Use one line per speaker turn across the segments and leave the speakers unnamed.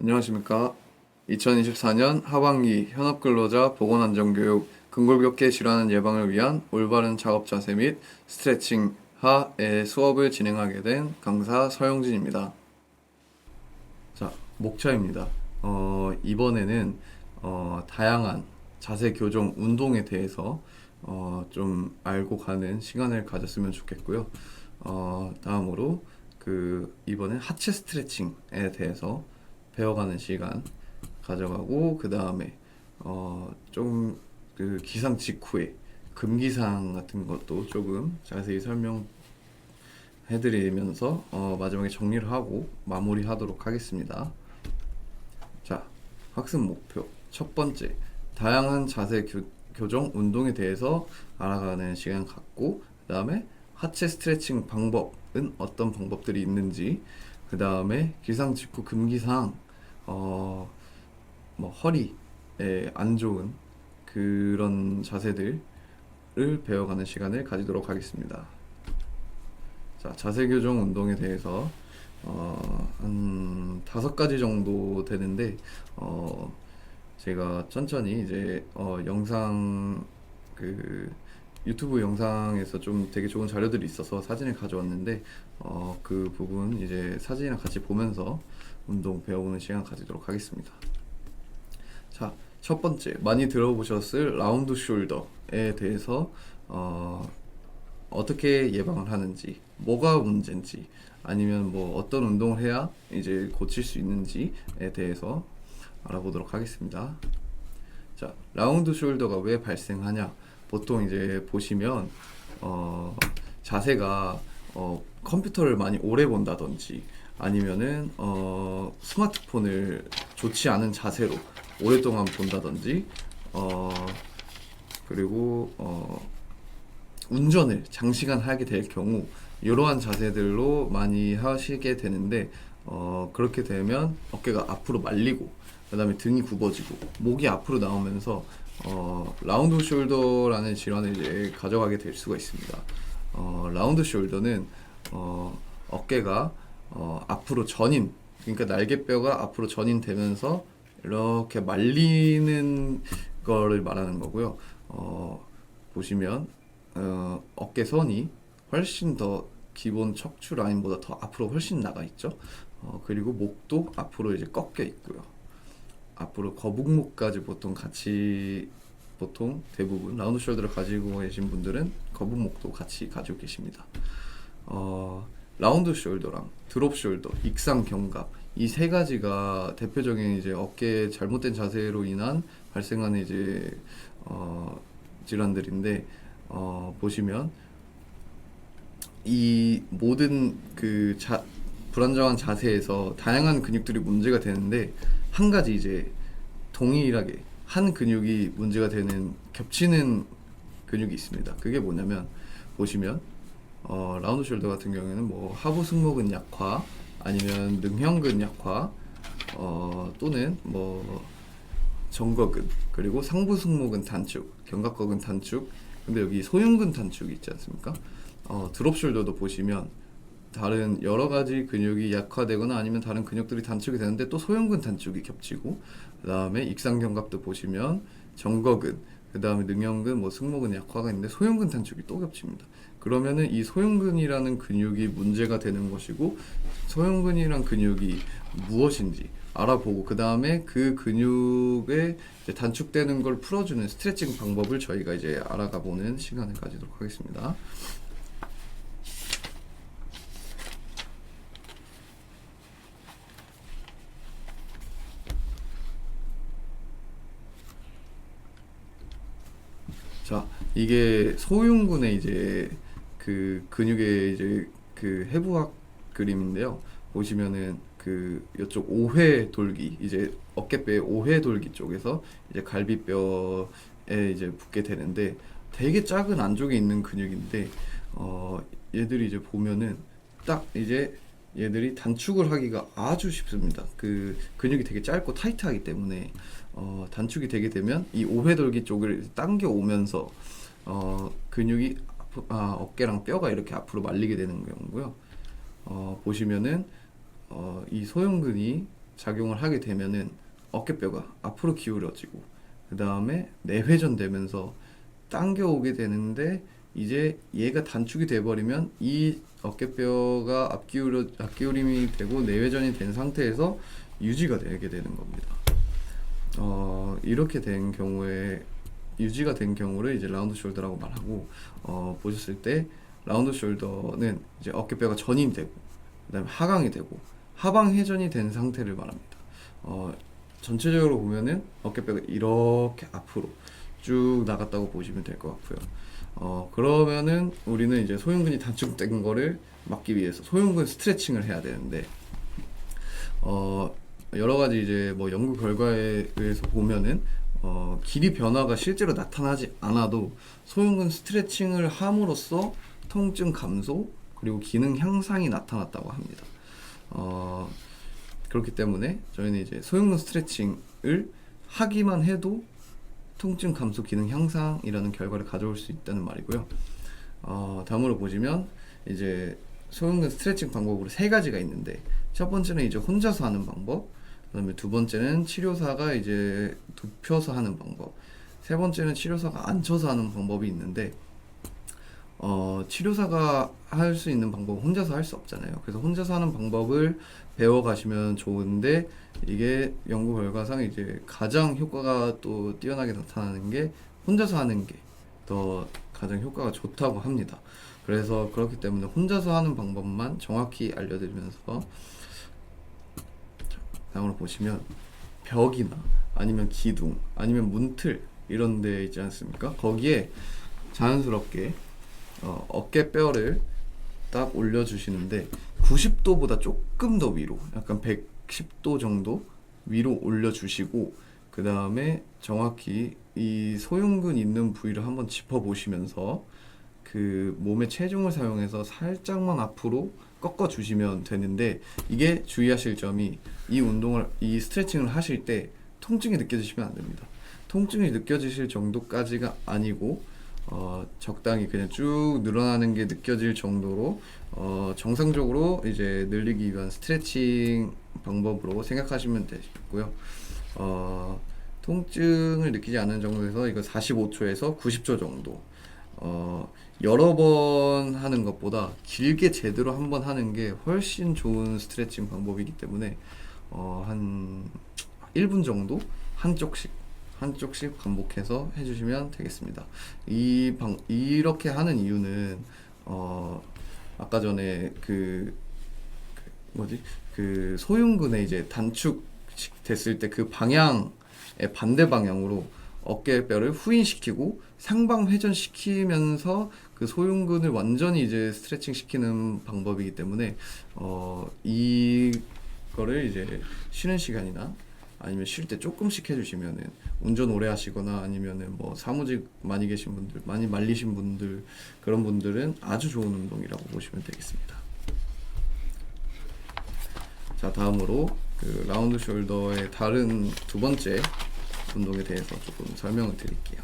안녕하십니까. 2024년 하반기 현업근로자 보건안전교육 근골격계 질환 예방을 위한 올바른 작업 자세 및 스트레칭 하의 수업을 진행하게 된 강사 서영진입니다. 자, 목차입니다. 이번에는 다양한 자세 교정 운동에 대해서 좀 알고 가는 시간을 가졌으면 좋겠고요. 다음으로 이번엔 하체 스트레칭에 대해서 배워가는 시간 가져가고, 그 다음에 좀 기상 직후에 금기상 같은 것도 조금 자세히 설명해드리면서 마지막에 정리를 하고 마무리하도록 하겠습니다. 자, 학습 목표 첫 번째, 다양한 자세 교정 운동에 대해서 알아가는 시간 갖고, 그 다음에 하체 스트레칭 방법은 어떤 방법들이 있는지, 그 다음에 기상 직후 금기상 허리에 안 좋은 그런 자세들을 배워가는 시간을 가지도록 하겠습니다. 자, 자세 교정 운동에 대해서 한 5가지 정도 되는데, 제가 천천히 이제 영상 유튜브 영상에서 좀 되게 좋은 자료들이 있어서 사진을 가져왔는데, 그 부분 이제 사진이랑 같이 보면서 운동 배워보는 시간 가지도록 하겠습니다. 자, 첫 번째, 많이 들어보셨을 라운드 숄더에 대해서 어떻게 예방을 하는지, 뭐가 문제인지, 아니면 뭐 어떤 운동을 해야 이제 고칠 수 있는지에 대해서 알아보도록 하겠습니다. 자, 라운드 숄더가 왜 발생하냐? 보통 이제 보시면 자세가 컴퓨터를 많이 오래 본다든지, 아니면은 스마트폰을 좋지 않은 자세로 오랫동안 본다든지, 그리고 운전을 장시간 하게 될 경우 이러한 자세들로 많이 하시게 되는데, 그렇게 되면 어깨가 앞으로 말리고, 그 다음에 등이 굽어지고 목이 앞으로 나오면서 라운드 숄더라는 질환을 이제 가져가게 될 수가 있습니다. 라운드 숄더는 어깨가 앞으로 전인, 그러니까 날개뼈가 앞으로 전인되면서 이렇게 말리는 거를 말하는 거고요. 보시면 어깨선이 훨씬 더 기본 척추 라인보다 더 앞으로 훨씬 나가 있죠. 그리고 목도 앞으로 이제 꺾여 있고요. 앞으로 거북목까지 보통 대부분 라운드 숄더를 가지고 계신 분들은 거북목도 같이 가지고 계십니다. 라운드 숄더랑 드롭 숄더, 익상 견갑, 이 세 가지가 대표적인 이제 어깨 잘못된 자세로 인한 발생하는 이제 질환들인데, 보시면 이 모든 불안정한 자세에서 다양한 근육들이 문제가 되는데, 한 가지 이제 동일하게 한 근육이 문제가 되는 겹치는 근육이 있습니다. 그게 뭐냐면, 보시면 라운드 숄더 같은 경우에는 뭐 하부 승모근 약화, 아니면 능형근 약화, 또는 뭐 정거근, 그리고 상부 승모근 단축, 견갑거근 단축. 근데 여기 소흉근 단축이 있지 않습니까? 드롭 숄더도 보시면 다른 여러 가지 근육이 약화되거나 아니면 다른 근육들이 단축이 되는데 또 소흉근 단축이 겹치고, 그 다음에 익상 견갑도 보시면 정거근, 그 다음에 능형근, 뭐 승모근 약화가 있는데 소흉근 단축이 또 겹칩니다. 그러면은 이 소흉근이라는 근육이 문제가 되는 것이고, 소흉근이란 근육이 무엇인지 알아보고, 그 다음에 그 근육에 이제 단축되는 걸 풀어주는 스트레칭 방법을 저희가 이제 알아가 보는 시간을 가지도록 하겠습니다. 자, 이게 소흉근의 이제 근육의 이제 해부학 그림인데요. 보시면은 이쪽 5회 돌기, 이제 어깨뼈의 5회 돌기 쪽에서 이제 갈비뼈에 이제 붙게 되는데, 되게 작은 안쪽에 있는 근육인데, 얘들이 이제 보면은 딱 이제 얘들이 단축을 하기가 아주 쉽습니다. 근육이 되게 짧고 타이트하기 때문에 단축이 되게 되면 이 5회 돌기 쪽을 당겨 오면서 근육이 어깨랑 뼈가 이렇게 앞으로 말리게 되는 경우고요. 보시면은 이 소흉근이 작용을 하게 되면은 어깨뼈가 앞으로 기울어지고 그 다음에 내회전되면서 당겨오게 되는데, 이제 얘가 단축이 돼버리면 이 어깨뼈가 앞기울임이 되고 내회전이 된 상태에서 유지가 되게 되는 겁니다. 이렇게 된 경우에 유지가 된 경우를 이제 라운드 숄더라고 말하고, 보셨을 때 라운드 숄더는 이제 어깨뼈가 전이 되고 그다음에 하강이 되고 하방 회전이 된 상태를 말합니다. 전체적으로 보면은 어깨뼈가 이렇게 앞으로 쭉 나갔다고 보시면 될 것 같고요. 그러면은 우리는 이제 소흉근이 단축된 거를 막기 위해서 소흉근 스트레칭을 해야 되는데, 여러 가지 이제 뭐 연구 결과에 의해서 보면은 길이 변화가 실제로 나타나지 않아도 소흉근 스트레칭을 함으로써 통증 감소 그리고 기능 향상이 나타났다고 합니다. 그렇기 때문에 저희는 이제 소흉근 스트레칭을 하기만 해도 통증 감소 기능 향상이라는 결과를 가져올 수 있다는 말이고요. 다음으로 보시면 이제 소흉근 스트레칭 방법으로 세 가지가 있는데, 첫 번째는 이제 혼자서 하는 방법, 그다음에 두 번째는 치료사가 이제 눕혀서 하는 방법, 세 번째는 치료사가 앉혀서 하는 방법이 있는데, 치료사가 할 수 있는 방법은 혼자서 할 수 없잖아요. 그래서 혼자서 하는 방법을 배워가시면 좋은데, 이게 연구 결과상 이제 가장 효과가 또 뛰어나게 나타나는 게 혼자서 하는 게 더 가장 효과가 좋다고 합니다. 그래서 그렇기 때문에 혼자서 하는 방법만 정확히 알려드리면서, 다음으로 보시면 벽이나 아니면 기둥 아니면 문틀 이런 데 있지 않습니까? 거기에 자연스럽게 어깨뼈를 딱 올려주시는데 90도보다 조금 더 위로, 약간 110도 정도 위로 올려주시고, 그 다음에 정확히 이 소흉근 있는 부위를 한번 짚어보시면서 그 몸의 체중을 사용해서 살짝만 앞으로 꺾어주시면 되는데, 이게 주의하실 점이 이 스트레칭을 하실 때 통증이 느껴지시면 안 됩니다. 통증이 느껴지실 정도까지가 아니고 적당히 그냥 쭉 늘어나는 게 느껴질 정도로 정상적으로 이제 늘리기 위한 스트레칭 방법으로 생각하시면 되시고요. 통증을 느끼지 않는 정도에서 이거 45초에서 90초 정도, 여러 번 하는 것보다 길게 제대로 한 번 하는 게 훨씬 좋은 스트레칭 방법이기 때문에 한 1분 정도 한쪽씩 반복해서 해주시면 되겠습니다. 이렇게 하는 이유는 아까 전에 그 소흉근에 이제 단축 됐을 때 그 방향의 반대 방향으로 어깨뼈를 후인시키고 상방 회전시키면서 그 소흉근을 완전히 이제 스트레칭 시키는 방법이기 때문에 이거를 이제 쉬는 시간이나 아니면 쉴 때 조금씩 해주시면은, 운전 오래 하시거나 아니면은 뭐 사무직 많이 계신 분들, 많이 말리신 분들, 그런 분들은 아주 좋은 운동이라고 보시면 되겠습니다. 자, 다음으로 그 라운드 숄더의 다른 두 번째 운동에 대해서 조금 설명을 드릴게요.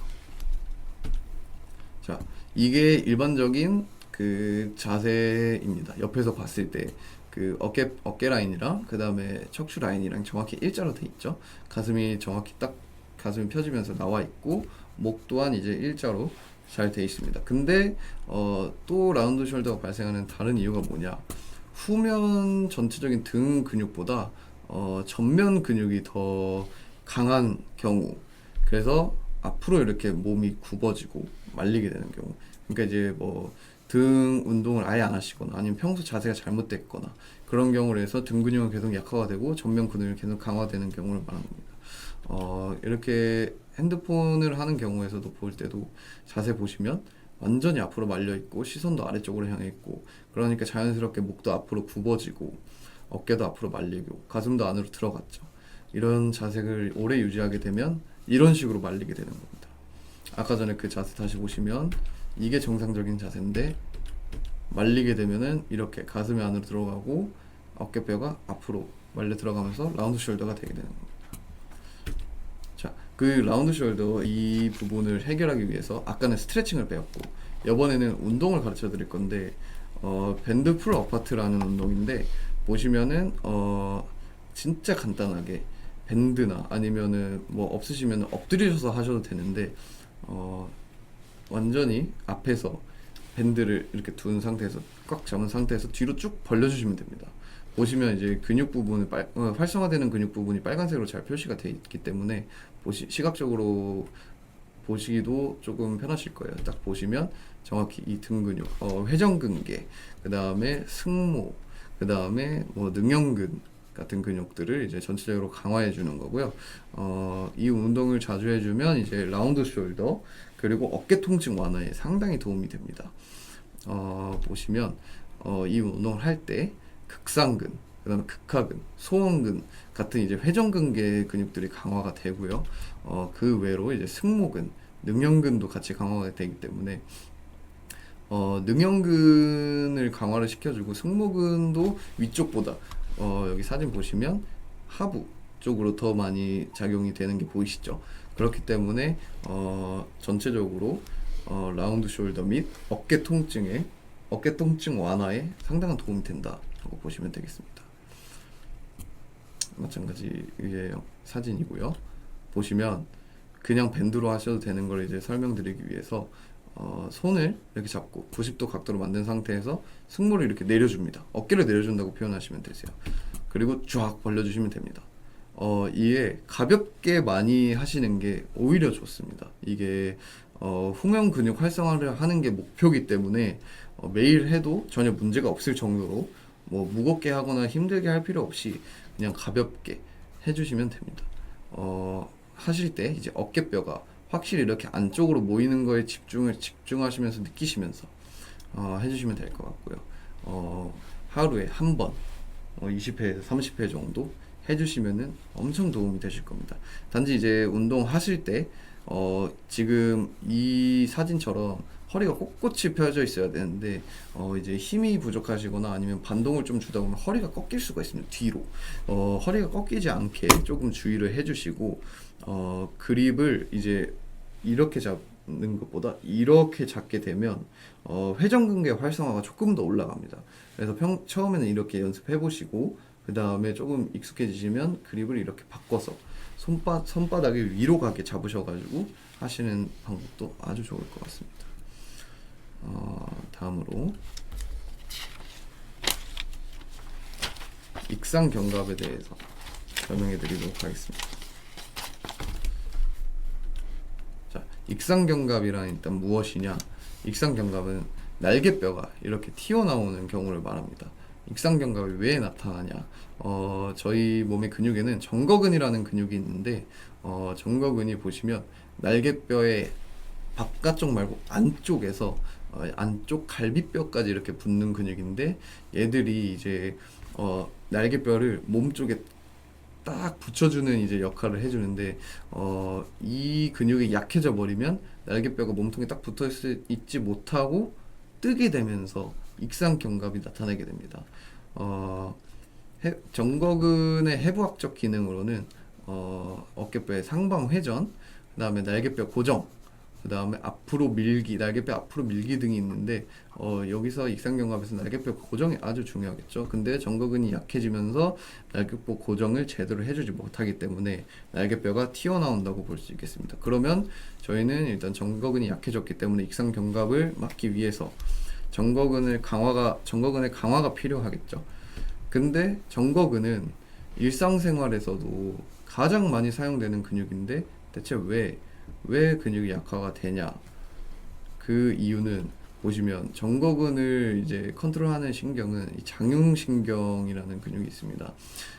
자, 이게 일반적인 그 자세입니다. 옆에서 봤을 때 그 어깨 라인이랑 그 다음에 척추 라인이랑 정확히 일자로 돼 있죠. 가슴이 정확히 딱 가슴이 펴지면서 나와 있고, 목 또한 이제 일자로 잘 돼 있습니다. 근데 또 라운드 숄더가 발생하는 다른 이유가 뭐냐? 후면 전체적인 등 근육보다 전면 근육이 더 강한 경우, 그래서 앞으로 이렇게 몸이 굽어지고 말리게 되는 경우, 그러니까 이제 뭐 등 운동을 아예 안 하시거나 아니면 평소 자세가 잘못됐거나 그런 경우로 해서 등 근육은 계속 약화가 되고 전면 근육이 계속 강화되는 경우를 말하는 겁니다. 이렇게 핸드폰을 하는 경우에서도 볼 때도 자세 보시면 완전히 앞으로 말려 있고 시선도 아래쪽으로 향해 있고, 그러니까 자연스럽게 목도 앞으로 굽어지고 어깨도 앞으로 말리고 가슴도 안으로 들어갔죠. 이런 자세를 오래 유지하게 되면 이런 식으로 말리게 되는 겁니다. 아까 전에 그 자세 다시 보시면 이게 정상적인 자세인데, 말리게 되면은 이렇게 가슴이 안으로 들어가고 어깨뼈가 앞으로 말려 들어가면서 라운드 숄더가 되게 되는 겁니다. 자, 그 라운드 숄더 이 부분을 해결하기 위해서 아까는 스트레칭을 배웠고, 이번에는 운동을 가르쳐 드릴 건데 밴드 풀 어파트라는 운동인데, 보시면은 진짜 간단하게 밴드나 아니면은 뭐 없으시면 엎드리셔서 하셔도 되는데 어, 완전히 앞에서 밴드를 이렇게 둔 상태에서 꽉 잡은 상태에서 뒤로 쭉 벌려주시면 됩니다. 보시면 이제 근육 부분을 활성화되는 근육 부분이 빨간색으로 잘 표시가 되어 있기 때문에 시각적으로 보시기도 조금 편하실 거예요. 딱 보시면 정확히 이 등 근육, 회전근개, 그 다음에 승모, 그 다음에 뭐 능형근 같은 근육들을 이제 전체적으로 강화해 주는 거고요. 이 운동을 자주 해주면 이제 라운드 숄더 그리고 어깨 통증 완화에 상당히 도움이 됩니다. 보시면 이 운동을 할 때 극상근, 그다음에 극하근, 소원근 같은 이제 회전근개 근육들이 강화가 되고요. 그 외로 이제 승모근, 능형근도 같이 강화가 되기 때문에 능형근을 강화를 시켜주고 승모근도 위쪽보다 여기 사진 보시면 하부 쪽으로 더 많이 작용이 되는 게 보이시죠? 그렇기 때문에 전체적으로 라운드 숄더 및 어깨 통증 완화에 상당한 도움이 된다고 보시면 되겠습니다. 마찬가지 위에 사진이고요. 보시면 그냥 밴드로 하셔도 되는 걸 이제 설명드리기 위해서 손을 이렇게 잡고 90도 각도로 만든 상태에서 승모를 이렇게 내려줍니다. 어깨를 내려준다고 표현하시면 되세요. 그리고 쫙 벌려주시면 됩니다. 이에 가볍게 많이 하시는 게 오히려 좋습니다. 이게 후면 근육 활성화를 하는 게 목표이기 때문에 매일 해도 전혀 문제가 없을 정도로 뭐 무겁게 하거나 힘들게 할 필요 없이 그냥 가볍게 해주시면 됩니다. 하실 때 이제 어깨뼈가 확실히 이렇게 안쪽으로 모이는 거에 집중하시면서 느끼시면서 해주시면 될 것 같고요. 하루에 한 번 20회에서 30회 정도 해주시면은 엄청 도움이 되실 겁니다. 단지 이제 운동 하실 때 지금 이 사진처럼 허리가 꼿꼿이 펴져 있어야 되는데 이제 힘이 부족하시거나 아니면 반동을 좀 주다 보면 허리가 꺾일 수가 있습니다. 뒤로 허리가 꺾이지 않게 조금 주의를 해주시고 그립을 이제 이렇게 잡는 것보다 이렇게 잡게 되면 회전근개 활성화가 조금 더 올라갑니다. 그래서 처음에는 이렇게 연습해 보시고 그 다음에 조금 익숙해지시면 그립을 이렇게 바꿔서 손바닥을 위로 가게 잡으셔가지고 하시는 방법도 아주 좋을 것 같습니다. 다음으로 익상견갑에 대해서 설명해 드리도록 하겠습니다. 자, 익상견갑이란 일단 무엇이냐? 익상견갑은 날개뼈가 이렇게 튀어나오는 경우를 말합니다. 익상견갑이 왜 나타나냐? 저희 몸의 근육에는 정거근이라는 근육이 있는데 정거근이 보시면 날개뼈의 바깥쪽 말고 안쪽에서 안쪽 갈비뼈까지 이렇게 붙는 근육인데 얘들이 이제 날개뼈를 몸 쪽에 딱 붙여주는 이제 역할을 해주는데 이 근육이 약해져 버리면 날개뼈가 몸통에 딱 붙어 있지 못하고 뜨게 되면서 익상견갑이 나타나게 됩니다. 정거근의 해부학적 기능으로는 어깨뼈의 상방 회전, 그 다음에 날개뼈 고정, 그 다음에 앞으로 밀기, 날개뼈 앞으로 밀기 등이 있는데 여기서 익상견갑에서 날개뼈 고정이 아주 중요하겠죠. 근데 정거근이 약해지면서 날개뼈 고정을 제대로 해주지 못하기 때문에 날개뼈가 튀어나온다고 볼 수 있겠습니다. 그러면 저희는 일단 정거근이 약해졌기 때문에 익상견갑을 막기 위해서 정거근의 강화가 필요하겠죠. 근데 정거근은 일상생활에서도 가장 많이 사용되는 근육인데 대체 왜 근육이 약화가 되냐? 그 이유는 보시면 정거근을 이제 컨트롤하는 신경은 이 장흉신경이라는 근육이 있습니다.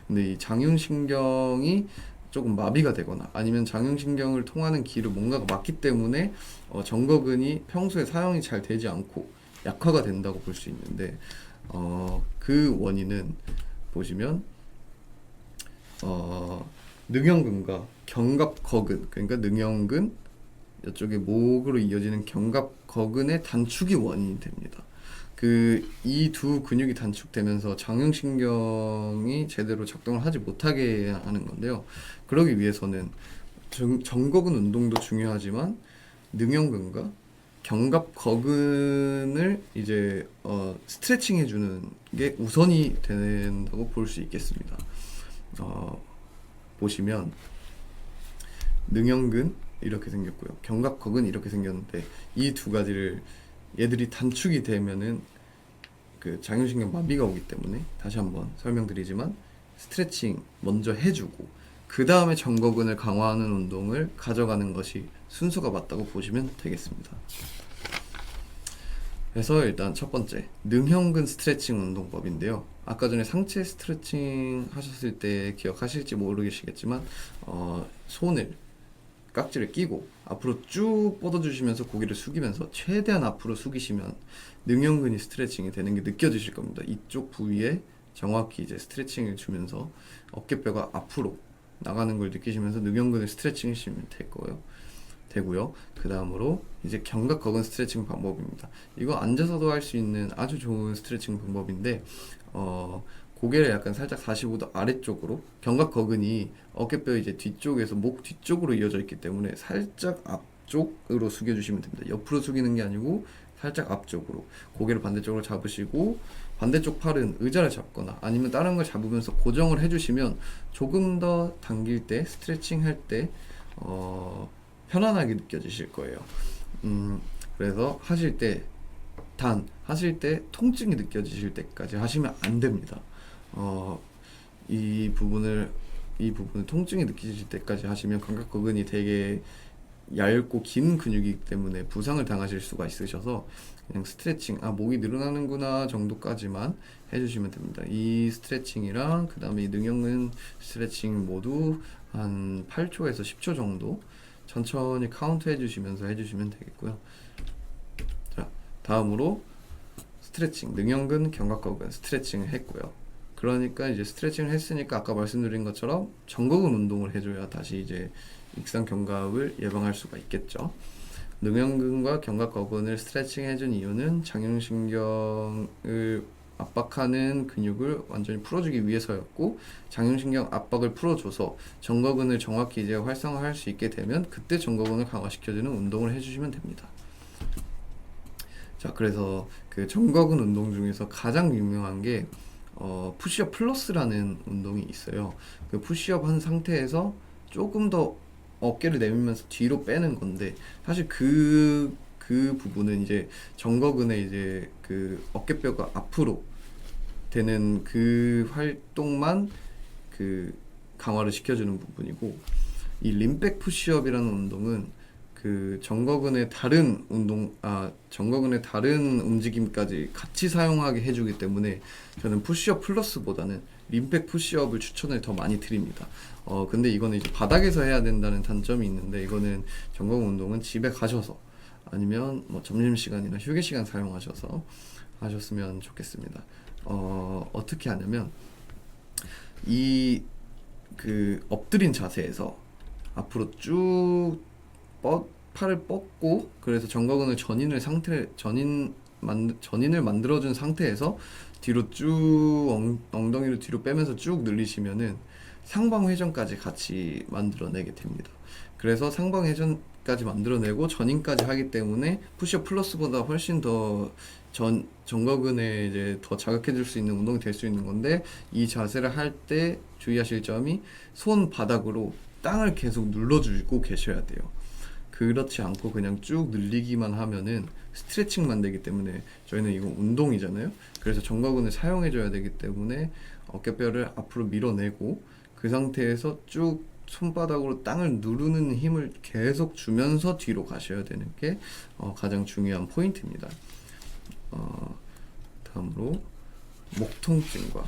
근데 이 장흉신경이 조금 마비가 되거나 아니면 장흉신경을 통하는 길을 뭔가가 막기 때문에 정거근이 평소에 사용이 잘 되지 않고 약화가 된다고 볼 수 있는데 그 원인은 보시면 능형근과 견갑거근, 그러니까 능형근 이쪽에 목으로 이어지는 견갑거근의 단축이 원인이 됩니다. 이 두 근육이 단축되면서 장흉신경이 제대로 작동을 하지 못하게 하는 건데요. 그러기 위해서는 정거근 운동도 중요하지만 능형근과 견갑거근을 이제 스트레칭 해주는 게 우선이 된다고 볼 수 있겠습니다. 보시면 능형근 이렇게 생겼고요. 견갑근은 이렇게 생겼는데 이 두 가지를 얘들이 단축이 되면은 그 장요신경 마비가 오기 때문에 다시 한번 설명드리지만 스트레칭 먼저 해주고 그 다음에 정거근을 강화하는 운동을 가져가는 것이 순서가 맞다고 보시면 되겠습니다. 그래서 일단 첫 번째 능형근 스트레칭 운동법인데요. 아까 전에 상체 스트레칭 하셨을 때 기억하실지 모르시겠지만 손을 깍지를 끼고 앞으로 쭉 뻗어주시면서 고개를 숙이면서 최대한 앞으로 숙이시면 능형근이 스트레칭이 되는 게 느껴지실 겁니다. 이쪽 부위에 정확히 이제 스트레칭을 주면서 어깨뼈가 앞으로 나가는 걸 느끼시면서 능형근을 스트레칭 해주시면 되고요. 그 다음으로 이제 견갑거근 스트레칭 방법입니다. 이거 앉아서도 할 수 있는 아주 좋은 스트레칭 방법인데 고개를 약간 살짝 45도 아래쪽으로 견갑거근이 어깨뼈 이제 뒤쪽에서 목 뒤쪽으로 이어져 있기 때문에 살짝 앞쪽으로 숙여주시면 됩니다. 옆으로 숙이는 게 아니고 살짝 앞쪽으로 고개를 반대쪽으로 잡으시고 반대쪽 팔은 의자를 잡거나 아니면 다른 걸 잡으면서 고정을 해주시면 조금 더 당길 때 스트레칭 할 때 편안하게 느껴지실 거예요. 그래서 하실 때 통증이 느껴지실 때까지 하시면 안 됩니다. 이 부분을 통증이 느껴지실 때까지 하시면 견갑거근이 되게 얇고 긴 근육이기 때문에 부상을 당하실 수가 있으셔서 그냥 스트레칭 목이 늘어나는구나 정도까지만 해주시면 됩니다. 이 스트레칭이랑 그 다음에 이 능형근 스트레칭 모두 한 8초에서 10초 정도 천천히 카운트 해주시면서 해주시면 되겠고요. 자, 다음으로 스트레칭, 능형근, 견갑거근 스트레칭을 했고요. 그러니까 이제 스트레칭을 했으니까 아까 말씀드린 것처럼 정거근 운동을 해줘야 다시 이제 익상 견갑을 예방할 수가 있겠죠. 능형근과 견갑거근을 스트레칭 해준 이유는 장형신경을 압박하는 근육을 완전히 풀어주기 위해서였고 장형신경 압박을 풀어줘서 정거근을 정확히 이제 활성화할 수 있게 되면 그때 정거근을 강화시켜주는 운동을 해주시면 됩니다. 자, 그래서 그 정거근 운동 중에서 가장 유명한 게 푸시업 플러스라는 운동이 있어요. 그 푸시업 한 상태에서 조금 더 어깨를 내밀면서 뒤로 빼는 건데 사실 그 부분은 이제 정거근의 이제 그 어깨뼈가 앞으로 되는 그 활동만 그 강화를 시켜주는 부분이고 이 림백 푸시업이라는 운동은 그 정거근의 다른 움직임까지 같이 사용하게 해주기 때문에 저는 푸시업 플러스보다는 림백 푸시업을 추천을 더 많이 드립니다. 근데 이거는 이제 바닥에서 해야 된다는 단점이 있는데 이거는 정거근 운동은 집에 가셔서 아니면 뭐 점심시간이나 휴게시간 사용하셔서 하셨으면 좋겠습니다. 어떻게 하냐면 이 그 엎드린 자세에서 앞으로 쭉 팔을 뻗고 그래서 정거근을 전인을 만들어준 상태에서 뒤로 쭉 엉덩이를 뒤로 빼면서 쭉 늘리시면은 상방회전까지 같이 만들어내게 됩니다. 그래서 상방회전까지 만들어내고 전인까지 하기 때문에 푸시업 플러스보다 훨씬 더 정거근에 이제 더 자극해줄 수 있는 운동이 될 수 있는 건데 이 자세를 할 때 주의하실 점이 손바닥으로 땅을 계속 눌러주고 계셔야 돼요. 그렇지 않고 그냥 쭉 늘리기만 하면은 스트레칭만 되기 때문에 저희는 이거 운동이잖아요. 그래서 정거근을 사용해줘야 되기 때문에 어깨뼈를 앞으로 밀어내고 그 상태에서 쭉 손바닥으로 땅을 누르는 힘을 계속 주면서 뒤로 가셔야 되는 게 가장 중요한 포인트입니다. 다음으로 목 통증과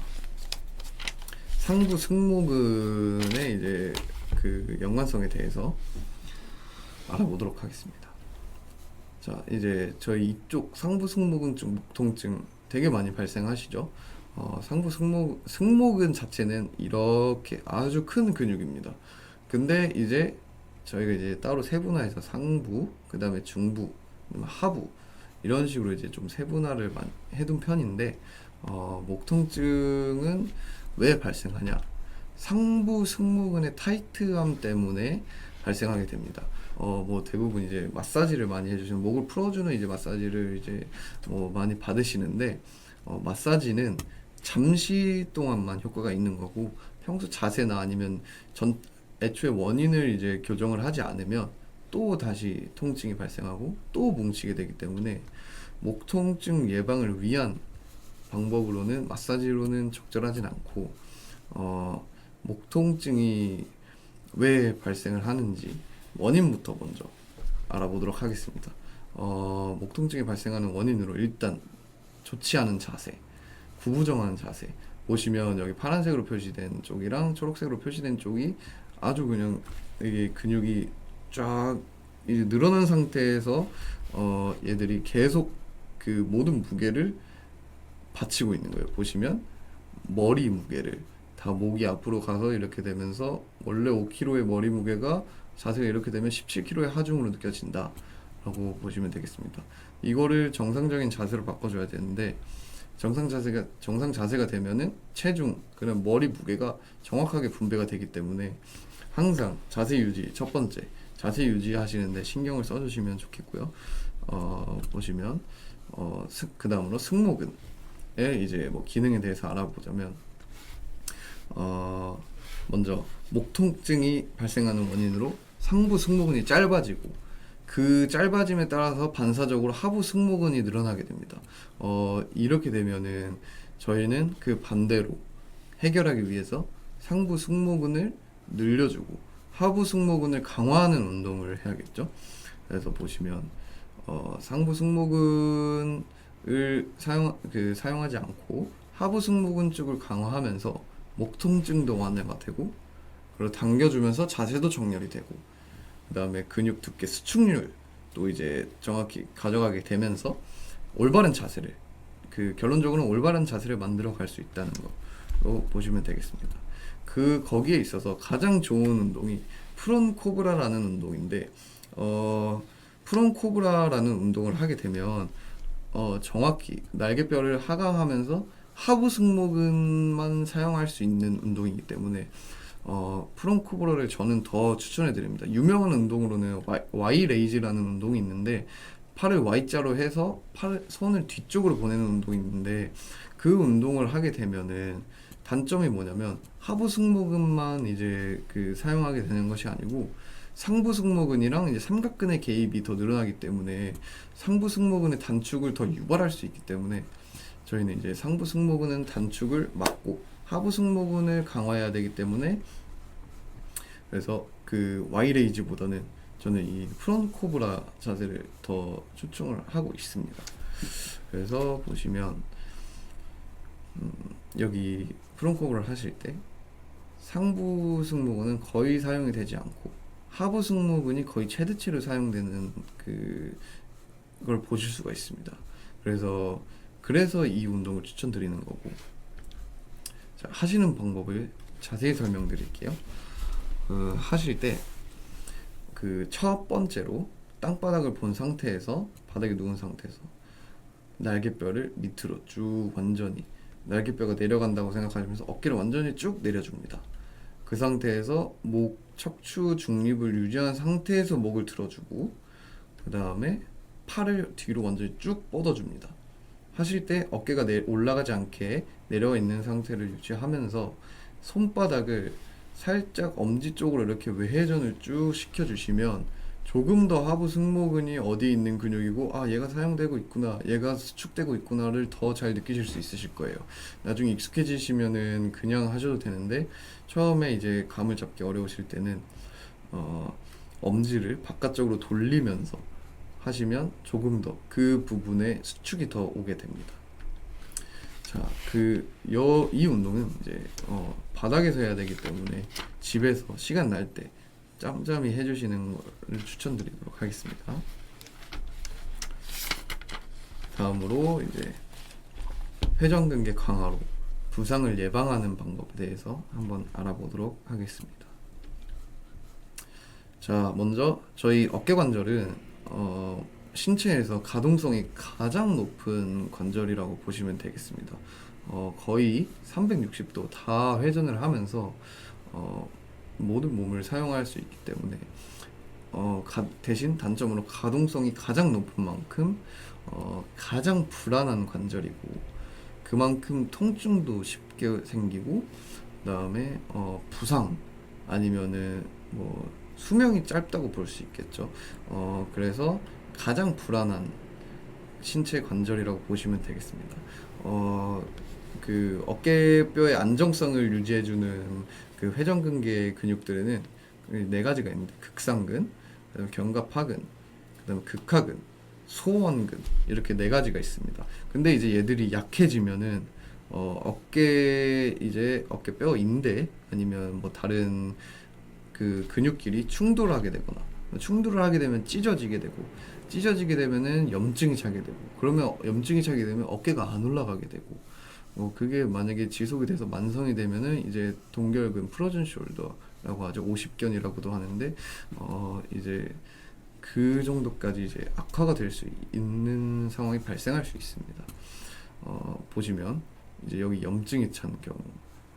상부 승모근의 이제 그 연관성에 대해서 알아보도록 하겠습니다. 자, 이제 저희 이쪽 상부 승모근 쪽 목 통증 되게 많이 발생하시죠? 상부 승모근 자체는 이렇게 아주 큰 근육입니다. 근데 이제 저희가 이제 따로 세분화해서 상부, 그 다음에 중부, 하부 이런 식으로 이제 좀 세분화를 해둔 편인데 목 통증은 왜 발생하냐? 상부 승모근의 타이트함 때문에 발생하게 됩니다. 뭐 대부분 이제 마사지를 많이 해주시는 목을 풀어주는 이제 마사지를 이제 뭐 많이 받으시는데 마사지는 잠시 동안만 효과가 있는 거고 평소 자세나 아니면 애초에 원인을 이제 교정을 하지 않으면 또 다시 통증이 발생하고 또 뭉치게 되기 때문에 목 통증 예방을 위한 방법으로는 마사지로는 적절하진 않고 목 통증이 왜 발생을 하는지 원인부터 먼저 알아보도록 하겠습니다. 목 통증이 발생하는 원인으로 일단 좋지 않은 자세, 구부정한 자세. 보시면 여기 파란색으로 표시된 쪽이랑 초록색으로 표시된 쪽이 아주 그냥 이게 근육이 쫙 이제 늘어난 상태에서 얘들이 계속 그 모든 무게를 받치고 있는 거예요. 보시면 머리 무게를 다 목이 앞으로 가서 이렇게 되면서 원래 5kg의 머리 무게가 자세가 이렇게 되면 17kg의 하중으로 느껴진다 라고 보시면 되겠습니다. 이거를 정상적인 자세로 바꿔줘야 되는데 정상 자세가 되면은 체중 그런 머리 무게가 정확하게 분배가 되기 때문에 항상 자세 유지, 첫 번째 자세 유지하시는데 신경을 써주시면 좋겠고요. 보시면 그 다음으로 승모근의 이제 뭐 기능에 대해서 알아보자면 먼저 목 통증이 발생하는 원인으로 상부 승모근이 짧아지고 그 짧아짐에 따라서 반사적으로 하부 승모근이 늘어나게 됩니다. 이렇게 되면은 저희는 그 반대로 해결하기 위해서 상부 승모근을 늘려주고 하부 승모근을 강화하는 운동을 해야겠죠. 그래서 보시면 상부 승모근을 사용하지 않고 하부 승모근 쪽을 강화하면서 목 통증도 완화가 되고 그리고 당겨주면서 자세도 정렬이 되고 그 다음에 근육 두께 수축률도 이제 정확히 가져가게 되면서 올바른 자세를 결론적으로는 올바른 자세를 만들어 갈 수 있다는 거로 보시면 되겠습니다. 거기에 있어서 가장 좋은 운동이 프론 코브라라는 운동인데 프론 코브라라는 운동을 하게 되면 정확히 날개뼈를 하강하면서 하부 승모근만 사용할 수 있는 운동이기 때문에 프론 코브라를 저는 더 추천해 드립니다. 유명한 운동으로는 Y 레이즈라는 운동이 있는데 팔을 Y자로 해서 손을 뒤쪽으로 보내는 운동이 있는데 그 운동을 하게 되면은 단점이 뭐냐면 하부 승모근만 이제 사용하게 되는 것이 아니고 상부 승모근이랑 이제 삼각근의 개입이 더 늘어나기 때문에 상부 승모근의 단축을 더 유발할 수 있기 때문에 저희는 이제 상부 승모근은 단축을 막고 하부 승모근을 강화해야 되기 때문에 그래서 Y 레이즈보다는 저는 이 프론 코브라 자세를 더 추천을 하고 있습니다. 그래서 보시면 여기 프론 코브라를 하실 때 상부 승모근은 거의 사용이 되지 않고 하부 승모근이 거의 최대치로 사용되는 걸 보실 수가 있습니다. 그래서 이 운동을 추천드리는 거고, 자, 하시는 방법을 자세히 설명드릴게요. 하실 때 첫 번째로 땅바닥을 본 상태에서 바닥에 누운 상태에서 날개뼈를 밑으로 쭉 완전히 날개뼈가 내려간다고 생각하시면서 어깨를 완전히 쭉 내려줍니다. 그 상태에서 목 척추 중립을 유지한 상태에서 목을 들어주고 그 다음에 팔을 뒤로 완전히 쭉 뻗어줍니다. 하실 때 어깨가 올라가지 않게 내려와 있는 상태를 유지하면서 손바닥을 살짝 엄지 쪽으로 이렇게 외회전을 쭉 시켜주시면 조금 더 하부 승모근이 어디 있는 근육이고 얘가 사용되고 있구나, 얘가 수축되고 있구나를 더 잘 느끼실 수 있으실 거예요. 나중에 익숙해지시면은 그냥 하셔도 되는데 처음에 이제 감을 잡기 어려우실 때는 엄지를 바깥쪽으로 돌리면서 하시면 조금 더 그 부분에 수축이 더 오게 됩니다. 자, 이 운동은 이제 바닥에서 해야 되기 때문에 집에서 시간 날 때 짬짬이 해주시는 것을 추천드리도록 하겠습니다. 다음으로 이제 회전근개 강화로 부상을 예방하는 방법에 대해서 한번 알아보도록 하겠습니다. 자, 먼저 저희 어깨관절은 신체에서 가동성이 가장 높은 관절이라고 보시면 되겠습니다. 거의 360도 다 회전을 하면서 모든 몸을 사용할 수 있기 때문에 대신 단점으로 가동성이 가장 높은 만큼 가장 불안한 관절이고 그만큼 통증도 쉽게 생기고 그다음에 부상 아니면은 뭐 수명이 짧다고 볼 수 있겠죠. 그래서 가장 불안한 신체 관절이라고 보시면 되겠습니다. 그 어깨뼈의 안정성을 유지해주는 그 회전근개 근육들에는 네 가지가 있는데 극상근, 그다음에 견갑하근, 그다음에 극하근, 소원근 이렇게 네 가지가 있습니다. 근데 이제 얘들이 약해지면은 어깨뼈 인대 아니면 뭐 다른 그 근육끼리 충돌하게 되거나 충돌을 하게 되면 찢어지게 되면은 염증이 차게 되고 그러면 염증이 차게 되면 어깨가 안 올라가게 되고 그게 만약에 지속이 돼서 만성이 되면은 이제 동결근 프로즌 숄더라고 하죠. 50견이라고도 하는데 이제 그 정도까지 이제 악화가 될 수 있는 상황이 발생할 수 있습니다. 보시면 이제 여기 염증이 찬 경우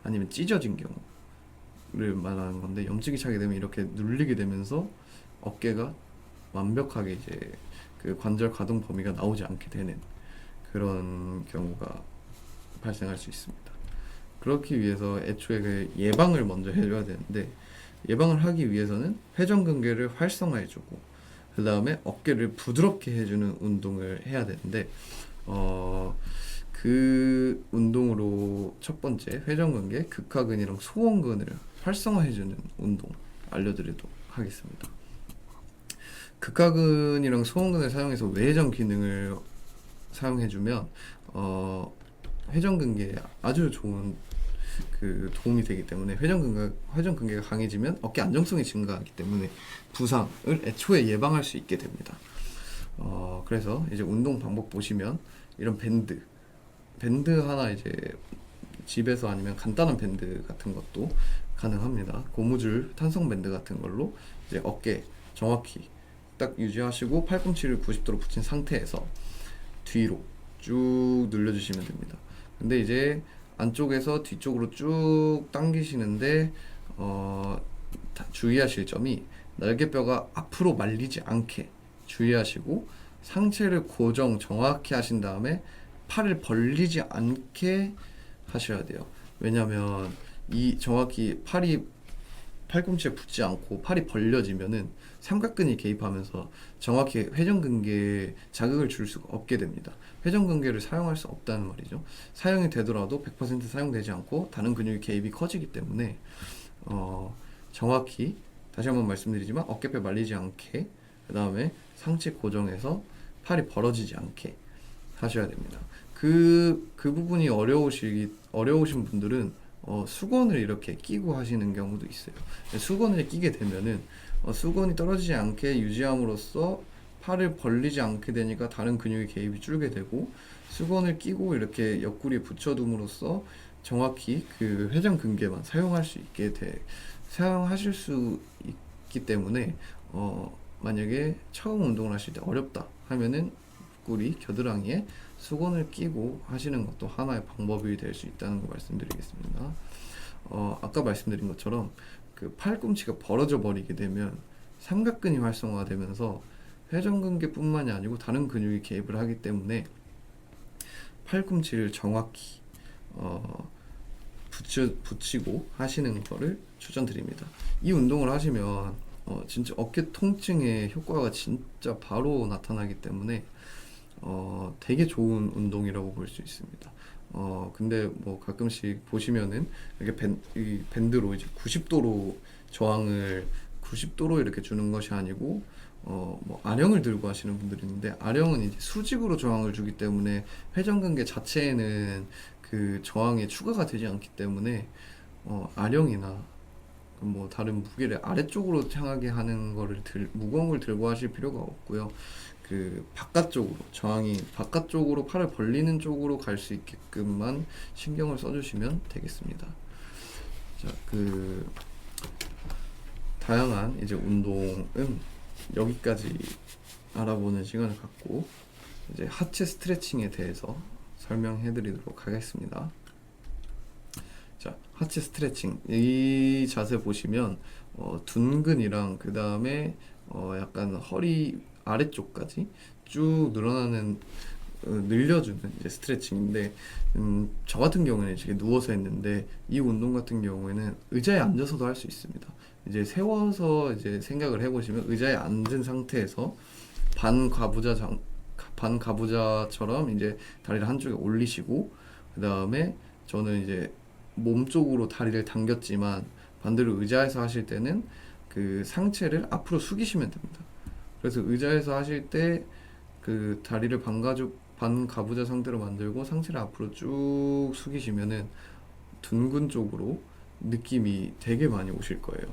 아니면 찢어진 경우를 말하는 건데 염증이 차게 되면 이렇게 눌리게 되면서 어깨가 완벽하게 이제 그 관절 가동 범위가 나오지 않게 되는 그런 경우가 발생할 수 있습니다. 그렇기 위해서 애초에 그 예방을 먼저 해줘야 되는데 예방을 하기 위해서는 회전근개를 활성화해주고 그 다음에 어깨를 부드럽게 해주는 운동을 해야 되는데 그 운동으로 첫 번째 회전근개, 극하근이랑 소원근을 활성화해주는 운동 알려드리도록 하겠습니다. 극하근이랑 소원근을 사용해서 외회전 기능을 사용해주면 회전근개에 아주 좋은 그 도움이 되기 때문에 회전근개가 강해지면 어깨 안정성이 증가하기 때문에 부상을 애초에 예방할 수 있게 됩니다. 그래서 이제 운동 방법 보시면 이런 밴드 하나 이제 집에서 아니면 간단한 밴드 같은 것도 가능합니다. 고무줄 탄성 밴드 같은 걸로 이제 어깨 정확히 딱 유지하시고 팔꿈치를 90도로 붙인 상태에서 뒤로 쭉 늘려주시면 됩니다. 근데 이제 안쪽에서 뒤쪽으로 쭉 당기시는데 주의하실 점이 날개뼈가 앞으로 말리지 않게 주의하시고 상체를 고정 정확히 하신 다음에 팔을 벌리지 않게 하셔야 돼요. 왜냐면 이 정확히 팔이 팔꿈치에 붙지 않고 팔이 벌려지면은 삼각근이 개입하면서 정확히 회전근개에 자극을 줄 수가 없게 됩니다. 회전근개를 사용할 수 없다는 말이죠. 사용이 되더라도 100% 사용되지 않고 다른 근육의 개입이 커지기 때문에 정확히 다시 한번 말씀드리지만 어깨뼈 말리지 않게 그 다음에 상체 고정해서 팔이 벌어지지 않게 하셔야 됩니다. 그 부분이 어려우신 분들은 수건을 이렇게 끼고 하시는 경우도 있어요. 수건을 끼게 되면은 수건이 떨어지지 않게 유지함으로써 팔을 벌리지 않게 되니까 다른 근육의 개입이 줄게 되고 수건을 끼고 이렇게 옆구리에 붙여둠으로써 정확히 그 회전근개만 사용하실 수 있기 때문에 만약에 처음 운동을 하실 때 어렵다 하면은 옆구리 겨드랑이에 수건을 끼고 하시는 것도 하나의 방법이 될 수 있다는 거 말씀드리겠습니다. 아까 말씀드린 것처럼 그 팔꿈치가 벌어져 버리게 되면 삼각근이 활성화되면서 회전근개뿐만이 아니고 다른 근육이 개입을 하기 때문에 팔꿈치를 정확히 붙이고 하시는 거를 추천드립니다. 이 운동을 하시면 진짜 어깨 통증의 효과가 진짜 바로 나타나기 때문에 되게 좋은 운동이라고 볼 수 있습니다. 근데 뭐 가끔씩 보시면은 이렇게 이 밴드로 이제 90도로 저항을 90도로 이렇게 주는 것이 아니고 뭐 아령을 들고 하시는 분들이 있는데 아령은 이제 수직으로 저항을 주기 때문에 회전근개 자체에는 그 저항에 추가가 되지 않기 때문에 아령이나 뭐 다른 무게를 아래쪽으로 향하게 하는 거를 무거운 걸 들고 하실 필요가 없고요. 그 바깥쪽으로 저항이 바깥쪽으로 팔을 벌리는 쪽으로 갈 수 있게끔만 신경을 써주시면 되겠습니다. 자, 그 다양한 이제 운동은 여기까지 알아보는 시간을 갖고 이제 하체 스트레칭에 대해서 설명해드리도록 하겠습니다. 자, 하체 스트레칭 이 자세 보시면 둔근이랑 그 다음에 약간 허리 아래쪽까지 쭉 늘어나는 늘려주는 이제 스트레칭인데, 저 같은 경우에는 지금 누워서 했는데 이 운동 같은 경우에는 의자에 앉아서도 할 수 있습니다. 이제 세워서 이제 생각을 해보시면 의자에 앉은 상태에서 반가부좌 반가부좌처럼 이제 다리를 한쪽에 올리시고, 그 다음에 저는 이제 몸 쪽으로 다리를 당겼지만 반대로 의자에서 하실 때는 그 상체를 앞으로 숙이시면 됩니다. 그래서 의자에서 하실 때 그 다리를 반가부좌 상태로 만들고 상체를 앞으로 쭉 숙이시면은 둔근 쪽으로 느낌이 되게 많이 오실 거예요.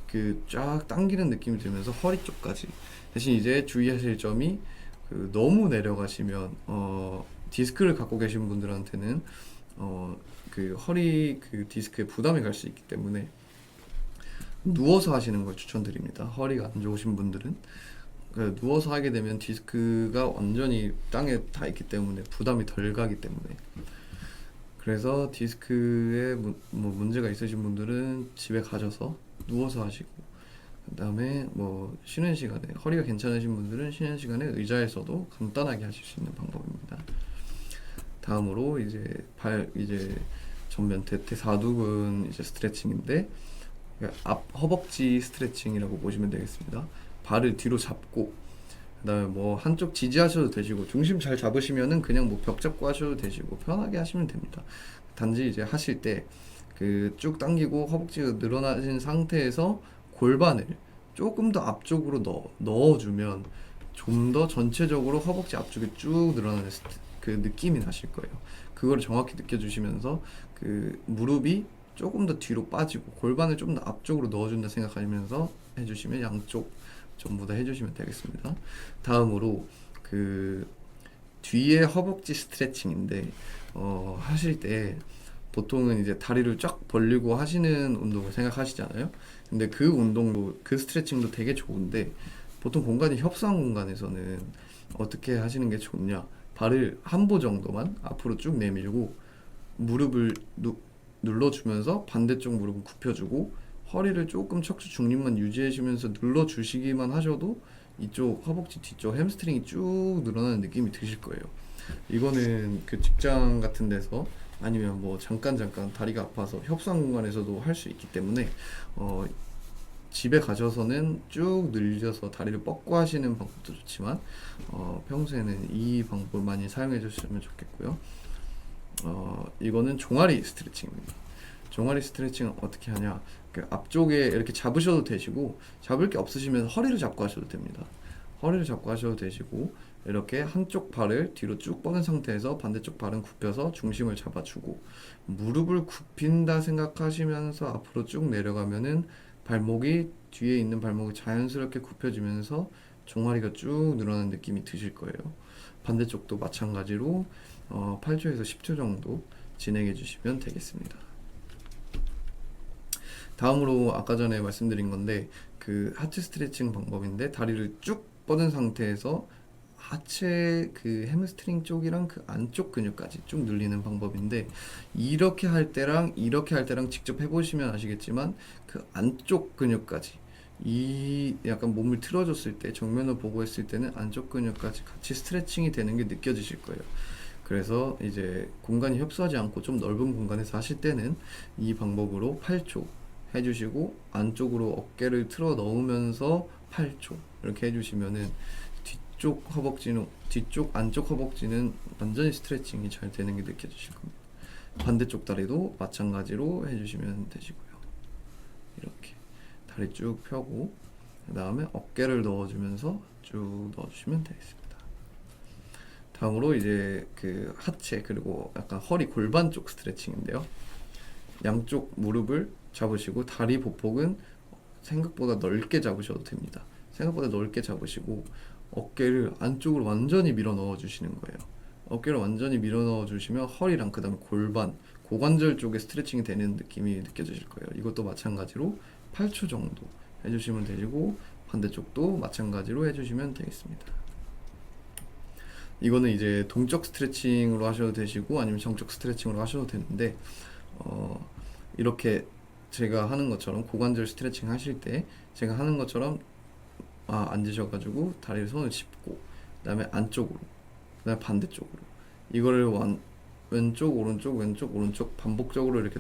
그 쫙 당기는 느낌이 들면서 허리 쪽까지. 대신 이제 주의하실 점이, 그 너무 내려가시면 디스크를 갖고 계신 분들한테는 그 허리 그 디스크에 부담이 갈 수 있기 때문에 누워서 하시는 걸 추천드립니다. 허리가 안 좋으신 분들은. 그 누워서 하게 되면 디스크가 완전히 땅에 닿 있기 때문에 부담이 덜 가기 때문에. 그래서 디스크에 뭐 문제가 있으신 분들은 집에 가셔서 누워서 하시고, 그 다음에 뭐 쉬는 시간에 허리가 괜찮으신 분들은 쉬는 시간에 의자에서도 간단하게 하실 수 있는 방법입니다. 다음으로 이제 전면 대퇴사두근 이제 스트레칭인데, 앞 허벅지 스트레칭이라고 보시면 되겠습니다. 발을 뒤로 잡고, 그다음에 뭐 한쪽 지지하셔도 되시고, 중심 잘 잡으시면은 그냥 뭐 벽 잡고 하셔도 되시고 편하게 하시면 됩니다. 단지 이제 하실 때 그 쭉 당기고 허벅지가 늘어나신 상태에서 골반을 조금 더 앞쪽으로 넣어주면 좀 더 전체적으로 허벅지 앞쪽에 쭉 늘어나는 그 느낌이 나실 거예요. 그걸 정확히 느껴주시면서 그 무릎이 조금 더 뒤로 빠지고 골반을 좀 더 앞쪽으로 넣어준다 생각하시면서 해주시면, 양쪽 전부 다 해주시면 되겠습니다. 다음으로 그 뒤에 허벅지 스트레칭인데, 하실 때 보통은 이제 다리를 쫙 벌리고 하시는 운동을 생각하시잖아요. 근데 그 운동도, 그 스트레칭도 되게 좋은데, 보통 공간이 협소한 공간에서는 어떻게 하시는 게 좋냐, 발을 한 보 정도만 앞으로 쭉 내밀고 무릎을 눌러주면서 반대쪽 무릎은 굽혀주고 허리를 조금 척추 중립만 유지해주면서 눌러주시기만 하셔도 이쪽 허벅지 뒤쪽 햄스트링이 쭉 늘어나는 느낌이 드실 거예요. 이거는 그 직장 같은 데서 아니면 뭐 잠깐 다리가 아파서 협소한 공간에서도 할 수 있기 때문에 집에 가셔서는 쭉 늘려서 다리를 뻗고 하시는 방법도 좋지만 평소에는 이 방법을 많이 사용해 주시면 좋겠고요. 이거는 종아리 스트레칭입니다. 종아리 스트레칭은 어떻게 하냐, 그 앞쪽에 이렇게 잡으셔도 되시고, 잡을 게 없으시면 허리를 잡고 하셔도 됩니다. 허리를 잡고 하셔도 되시고, 이렇게 한쪽 발을 뒤로 쭉 뻗은 상태에서 반대쪽 발은 굽혀서 중심을 잡아주고, 무릎을 굽힌다 생각하시면서 앞으로 쭉 내려가면은 발목이, 뒤에 있는 발목이 자연스럽게 굽혀지면서 종아리가 쭉 늘어나는 느낌이 드실 거예요. 반대쪽도 마찬가지로 8초에서 10초 정도 진행해 주시면 되겠습니다. 다음으로 아까 전에 말씀드린 건데, 그 하체 스트레칭 방법인데, 다리를 쭉 뻗은 상태에서 하체 그 햄스트링 쪽이랑 그 안쪽 근육까지 쭉 늘리는 방법인데, 이렇게 할 때랑 이렇게 할 때랑 직접 해보시면 아시겠지만 그 안쪽 근육까지, 이 약간 몸을 틀어줬을 때 정면을 보고 했을 때는 안쪽 근육까지 같이 스트레칭이 되는 게 느껴지실 거예요. 그래서 이제 공간이 협소하지 않고 좀 넓은 공간에서 하실 때는 이 방법으로 8초 해주시고, 안쪽으로 어깨를 틀어 넣으면서 8초 이렇게 해주시면은 뒤쪽 안쪽 허벅지는 완전히 스트레칭이 잘 되는 게 느껴지실 겁니다. 반대쪽 다리도 마찬가지로 해주시면 되시고요. 이렇게 다리 쭉 펴고, 그 다음에 어깨를 넣어주면서 쭉 넣어주시면 되겠습니다. 다음으로 이제 그 하체 그리고 약간 허리 골반 쪽 스트레칭인데요. 양쪽 무릎을 잡으시고 다리 보폭은 생각보다 넓게 잡으셔도 됩니다. 생각보다 넓게 잡으시고 어깨를 안쪽으로 완전히 밀어 넣어 주시는 거예요. 어깨를 완전히 밀어 넣어 주시면 허리랑 그 다음에 골반, 고관절 쪽에 스트레칭이 되는 느낌이 느껴지실 거예요. 이것도 마찬가지로 8초 정도 해주시면 되고, 반대쪽도 마찬가지로 해주시면 되겠습니다. 이거는 이제 동적 스트레칭으로 하셔도 되시고 아니면 정적 스트레칭으로 하셔도 되는데, 이렇게 제가 하는 것처럼 고관절 스트레칭 하실 때 제가 하는 것처럼 앉으셔가지고 다리를 손을 짚고, 그 다음에 안쪽으로 그다음에 반대쪽으로 이거를 왼쪽 오른쪽 왼쪽 오른쪽 반복적으로 이렇게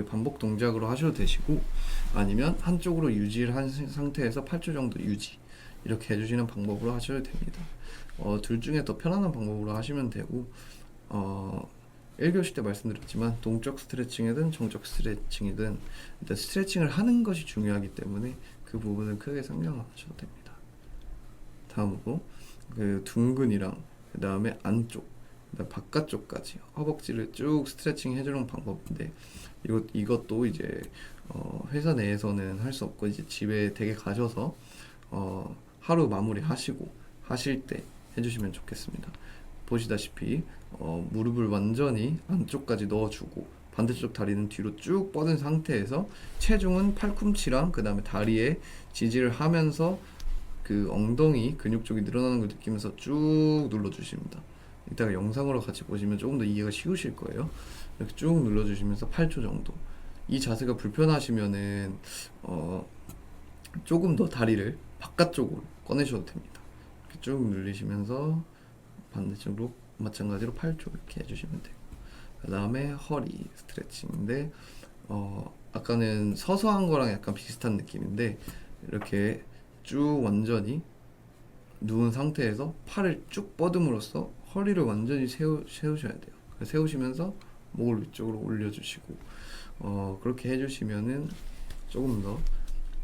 반복 동작으로 하셔도 되시고, 아니면 한쪽으로 유지를 한 상태에서 8초 정도 유지 이렇게 해주시는 방법으로 하셔도 됩니다. 둘 중에 더 편안한 방법으로 하시면 되고, 1교시 때 말씀드렸지만 동적 스트레칭이든 정적 스트레칭이든 일단 스트레칭을 하는 것이 중요하기 때문에 그 부분은 크게 상관 안 하셔도 됩니다. 다음으로 그 둔근이랑 그 다음에 안쪽, 그다음 바깥쪽까지 허벅지를 쭉 스트레칭 해주는 방법인데, 이것도 이제 회사 내에서는 할 수 없고 이제 집에 댁에 가셔서 하루 마무리 하실 때 해주시면 좋겠습니다. 보시다시피 무릎을 완전히 안쪽까지 넣어주고 반대쪽 다리는 뒤로 쭉 뻗은 상태에서 체중은 팔꿈치랑 그 다음에 다리에 지지를 하면서 그 엉덩이 근육 쪽이 늘어나는 걸 느끼면서 쭉 눌러주십니다. 이따가 영상으로 같이 보시면 조금 더 이해가 쉬우실 거예요. 이렇게 쭉 눌러주시면서 8초 정도. 이 자세가 불편하시면은 조금 더 다리를 바깥쪽으로 꺼내셔도 됩니다. 이렇게 쭉 눌리시면서 반대쪽으로 마찬가지로 8초 이렇게 해주시면 돼요. 그 다음에 허리 스트레칭인데, 아까는 서서 한 거랑 약간 비슷한 느낌인데, 이렇게 쭉 완전히 누운 상태에서 팔을 쭉 뻗음으로써 허리를 완전히 세우셔야 돼요. 세우시면서 목을 위쪽으로 올려주시고, 그렇게 해주시면은 조금 더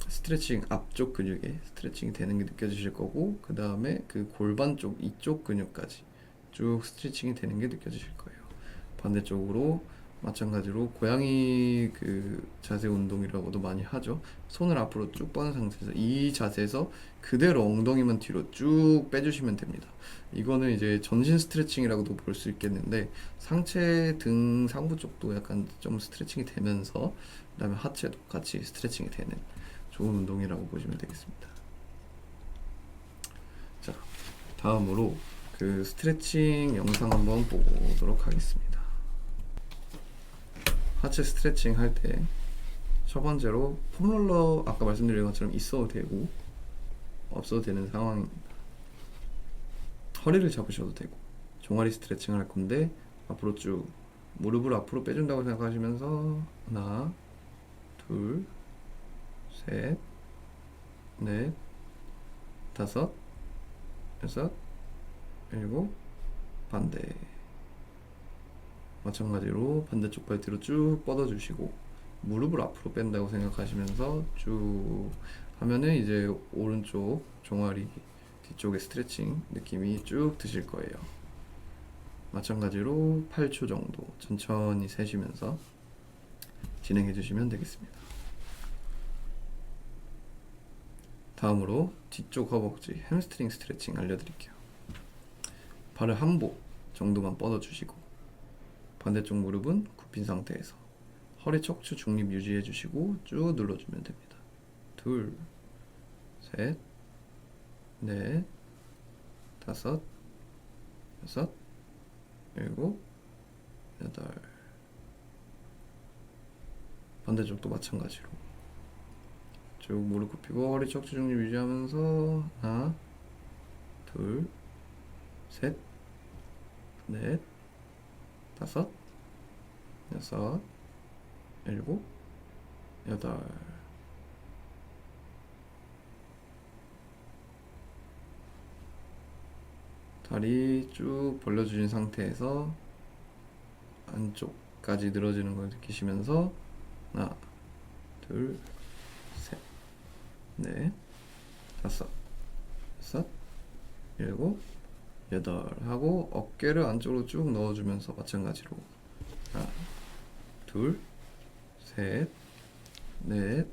스트레칭, 앞쪽 근육에 스트레칭이 되는 게 느껴지실 거고, 그 다음에 그 골반 쪽 이쪽 근육까지 쭉 스트레칭이 되는 게 느껴지실 거예요. 반대쪽으로 마찬가지로 고양이 그 자세 운동이라고도 많이 하죠. 손을 앞으로 쭉 뻗은 상태에서 이 자세에서 그대로 엉덩이만 뒤로 쭉 빼주시면 됩니다. 이거는 이제 전신 스트레칭이라고도 볼 수 있겠는데, 상체 등 상부 쪽도 약간 좀 스트레칭이 되면서 그다음에 하체도 같이 스트레칭이 되는 좋은 운동이라고 보시면 되겠습니다. 자, 다음으로 그 스트레칭 영상 한번 보도록 하겠습니다. 하체 스트레칭 할 때 첫 번째로 폼롤러 아까 말씀드린 것처럼 있어도 되고 없어도 되는 상황입니다. 허리를 잡으셔도 되고, 종아리 스트레칭을 할 건데 앞으로 쭉 무릎을 앞으로 빼준다고 생각하시면서 하나, 둘, 셋, 넷, 다섯, 여섯, 일곱, 반대. 마찬가지로 반대쪽 발 뒤로 쭉 뻗어주시고, 무릎을 앞으로 뺀다고 생각하시면서 쭉 하면은 이제 오른쪽 종아리 뒤쪽에 스트레칭 느낌이 쭉 드실 거예요. 마찬가지로 8초 정도 천천히 세시면서 진행해 주시면 되겠습니다. 다음으로 뒤쪽 허벅지 햄스트링 스트레칭 알려드릴게요. 발을 한 보 정도만 뻗어주시고 반대쪽 무릎은 굽힌 상태에서 허리 척추 중립 유지해 주시고 쭉 눌러주면 됩니다. 둘, 셋, 넷, 다섯, 여섯, 일곱, 여덟. 반대쪽도 마찬가지로 쭉 무릎 굽히고 허리 척추 중립 유지하면서 하나, 둘, 셋, 넷, 다섯, 여섯, 일곱, 여덟. 다리 쭉 벌려주신 상태에서 안쪽까지 늘어지는 걸 느끼시면서 하나, 둘, 셋, 넷, 다섯, 여섯, 일곱, 여덟 하고 어깨를 안쪽으로 쭉 넣어주면서 마찬가지로 하나, 둘, 셋, 넷,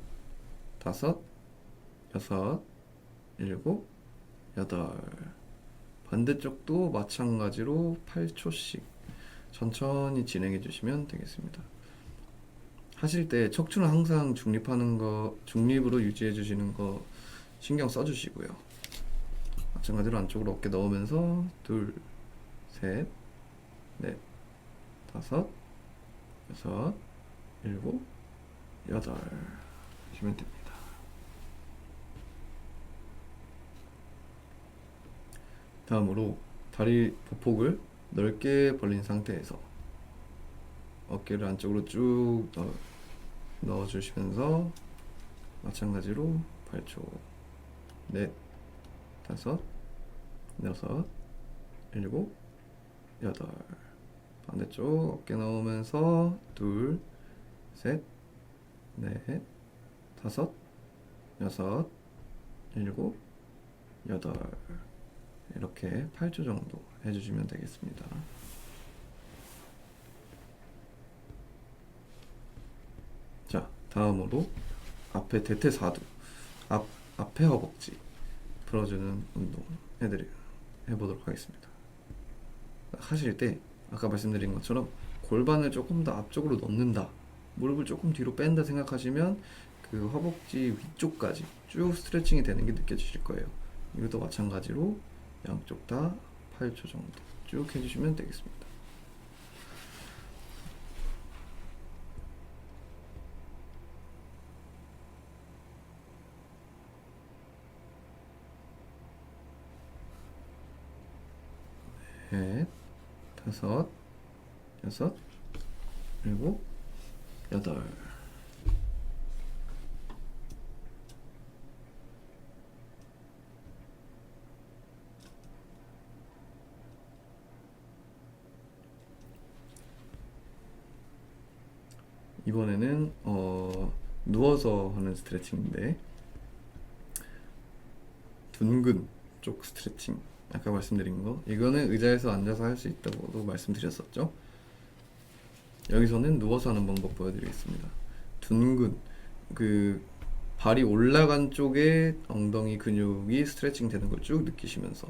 다섯, 여섯, 일곱, 여덟. 반대쪽도 마찬가지로 8초씩 천천히 진행해 주시면 되겠습니다. 하실 때 척추는 항상 중립으로 유지해 주시는 거 신경 써 주시고요. 마찬가지로 안쪽으로 어깨 넣으면서 둘, 셋, 넷, 다섯, 여섯, 일곱, 여덟 하시면 됩니다. 다음으로 다리 보폭을 넓게 벌린 상태에서 어깨를 안쪽으로 쭉 넣어주시면서 마찬가지로 8초, 넷, 다섯, 여섯, 일곱, 여덟. 반대쪽 어깨 넣으면서 둘, 셋, 넷, 다섯, 여섯, 일곱, 여덟. 이렇게 8초 정도 해주시면 되겠습니다. 자, 다음으로 앞에 대퇴사두, 앞에 허벅지 풀어주는 운동 해보도록 하겠습니다. 하실 때 아까 말씀드린 것처럼 골반을 조금 더 앞쪽으로 넣는다, 무릎을 조금 뒤로 뺀다 생각하시면 그 허벅지 위쪽까지 쭉 스트레칭이 되는 게 느껴지실 거예요. 이것도 마찬가지로 양쪽 다 8초 정도 쭉 해주시면 되겠습니다. 넷, 다섯, 여섯, 일곱, 여덟. 이번에는 누워서 하는 스트레칭인데, 둔근 쪽 스트레칭, 아까 말씀드린 거, 이거는 의자에서 앉아서 할 수 있다고도 말씀드렸었죠. 여기서는 누워서 하는 방법 보여드리겠습니다. 둔근, 그 발이 올라간 쪽에 엉덩이 근육이 스트레칭 되는 걸 쭉 느끼시면서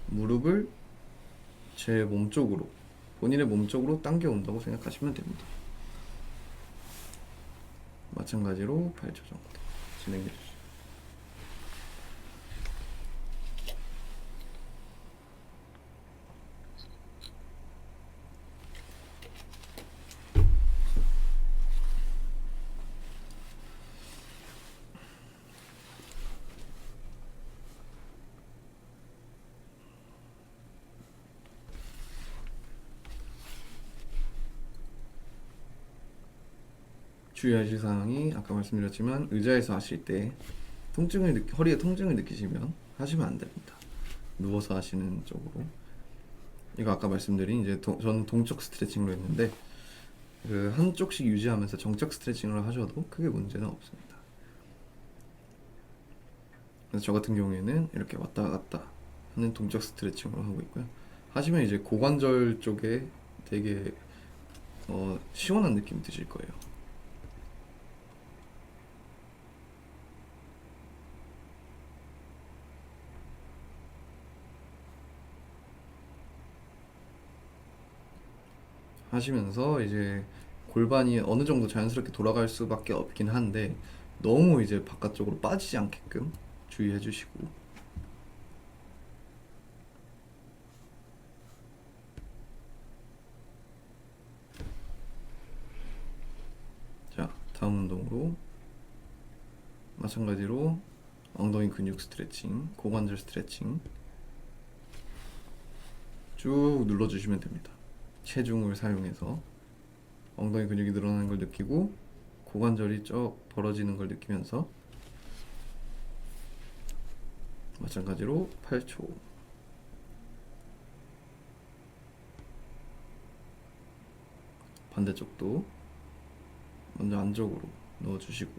무릎을 제 몸쪽으로, 본인의 몸쪽으로 당겨 온다고 생각하시면 됩니다. 마찬가지로 8초 정도 진행해 주시죠. 주의하실 사항이 아까 말씀드렸지만 의자에서 하실 때 허리에 통증을 느끼시면 하시면 안 됩니다. 누워서 하시는 쪽으로. 이거 아까 말씀드린 이제 저는 동적 스트레칭으로 했는데 그 한쪽씩 유지하면서 정적 스트레칭을 하셔도 크게 문제는 없습니다. 그래서 저 같은 경우에는 이렇게 왔다 갔다 하는 동적 스트레칭으로 하고 있고요. 하시면 이제 고관절 쪽에 되게 시원한 느낌이 드실 거예요. 하시면서 이제 골반이 어느 정도 자연스럽게 돌아갈 수밖에 없긴 한데 너무 이제 바깥쪽으로 빠지지 않게끔 주의해 주시고, 자, 다음 운동으로 마찬가지로 엉덩이 근육 스트레칭, 고관절 스트레칭 쭉 눌러주시면 됩니다. 체중을 사용해서 엉덩이 근육이 늘어나는 걸 느끼고 고관절이 쭉 벌어지는 걸 느끼면서 마찬가지로 8초. 반대쪽도 먼저 안쪽으로 넣어주시고